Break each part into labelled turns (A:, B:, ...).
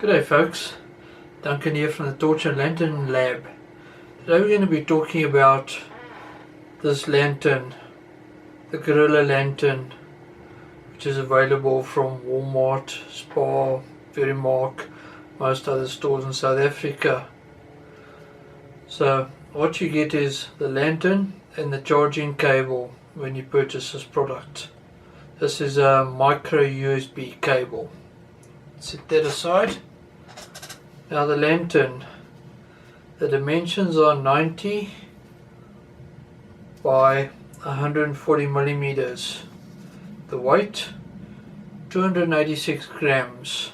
A: G'day folks, Duncan here from the Torch and Lantern Lab. Today we're going to be talking about this lantern, the Gorilla Lantern, which is available from Walmart, Spar, Verimark, most other stores in South Africa. So what you get is the lantern and the charging cable when you purchase this product. This is a micro USB cable. Set that aside. Now the lantern, the dimensions are 90 by 140 millimeters. The weight, 286 grams.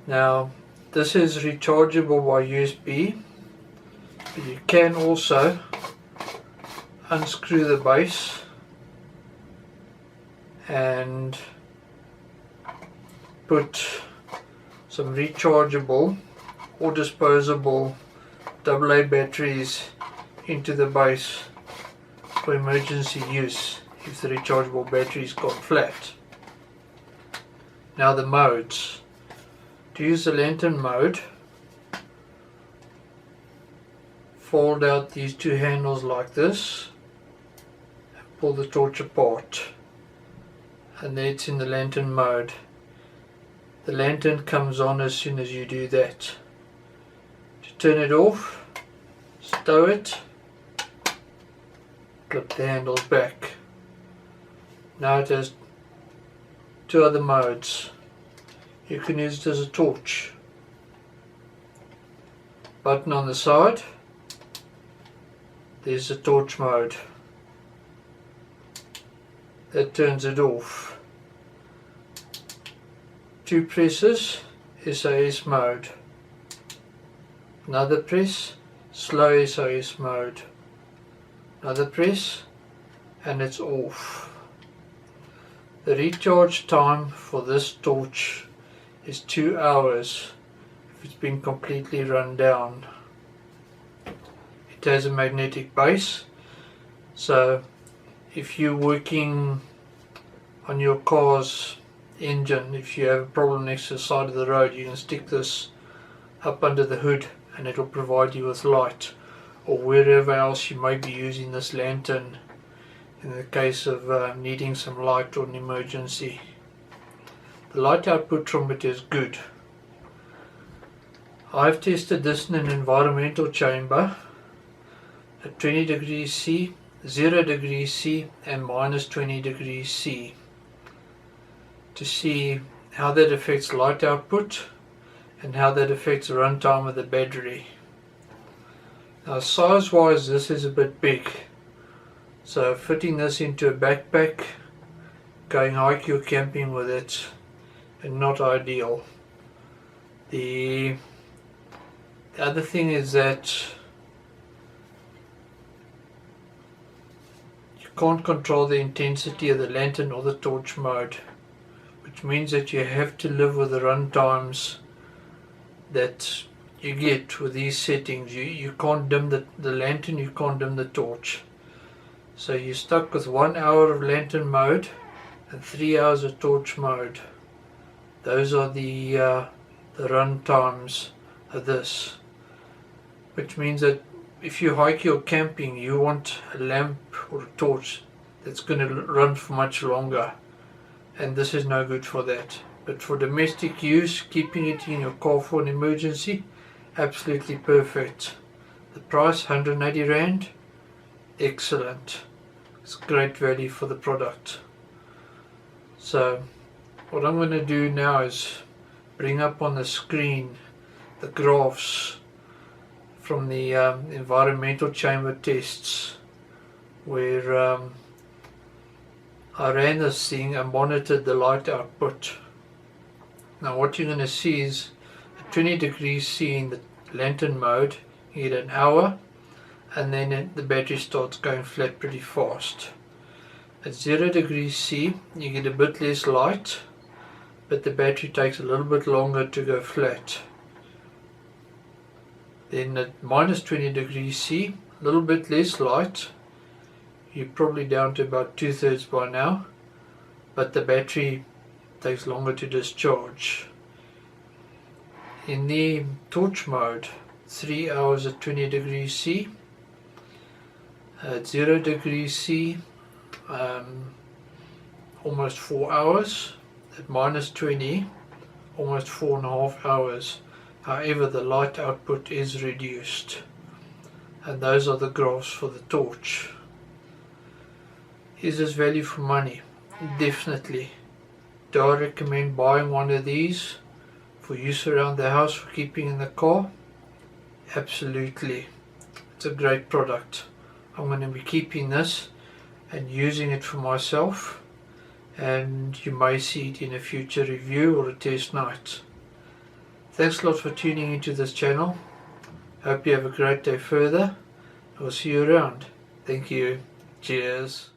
A: Now this is rechargeable by USB, but you can also unscrew the base and put some rechargeable or disposable AA batteries into the base for emergency use if the rechargeable batteries gone flat. Now the modes. To use the lantern mode, fold out these two handles like this and pull the torch apart, and then it's in the lantern mode. The lantern comes on as soon as you do that. To turn it off, stow it, clip the handles back. Now it has two other modes. You can use it as a torch. Button on the side, there's the torch mode. That turns it off. Two presses, SOS mode. Another press, slow SOS mode. Another press, and it's off. The recharge time for this torch is 2 hours if it's been completely run down. It has a magnetic base, so if you're working on your car's engine, if you have a problem next to the side of the road, you can stick this up under the hood and it'll provide you with light, or wherever else you may be using this lantern in the case of needing some light or an emergency. The light output from it is good. I've tested this in an environmental chamber at 20 degrees C, 0 degrees C and minus 20 degrees C to see how that affects light output and how that affects the runtime of the battery. Now size wise this is a bit big, so fitting this into a backpack, going hiking or camping with it, and not ideal. The other thing is that you can't control the intensity of the lantern or the torch mode, which means that you have to live with the run times that you get with these settings. You can't dim the lantern, you can't dim the torch. So you're stuck with 1 hour of lantern mode and 3 hours of torch mode. Those are the run times of this, which means that if you hike or camping, you want a lamp or a torch that's going to run for much longer, and this is no good for that. But for domestic use, keeping it in your car for an emergency, absolutely perfect. The price, 180 Rand, excellent. It's great value for the product. So what I'm going to do now is bring up on the screen the graphs from the environmental chamber tests, where I ran this thing and monitored the light output. Now what you're going to see is at 20 degrees C in the lantern mode, you get an hour, and then the battery starts going flat pretty fast. At 0 degrees C you get a bit less light, but the battery takes a little bit longer to go flat. Then at minus 20 degrees C, a little bit less light, you're probably down to about 2/3 by now, but the battery takes longer to discharge. In the torch mode, 3 hours at 20 degrees C. At 0 degrees C, almost 4 hours. At minus 20, almost 4.5 hours. However, the light output is reduced. And those are the graphs for the torch. Is this value for money? Definitely. Do I recommend buying one of these for use around the house, for keeping in the car? Absolutely. It's a great product. I'm going to be keeping this and using it for myself, and you may see it in a future review or a test night. Thanks a lot for tuning into this channel. Hope you have a great day further. I'll see you around. Thank you. Cheers.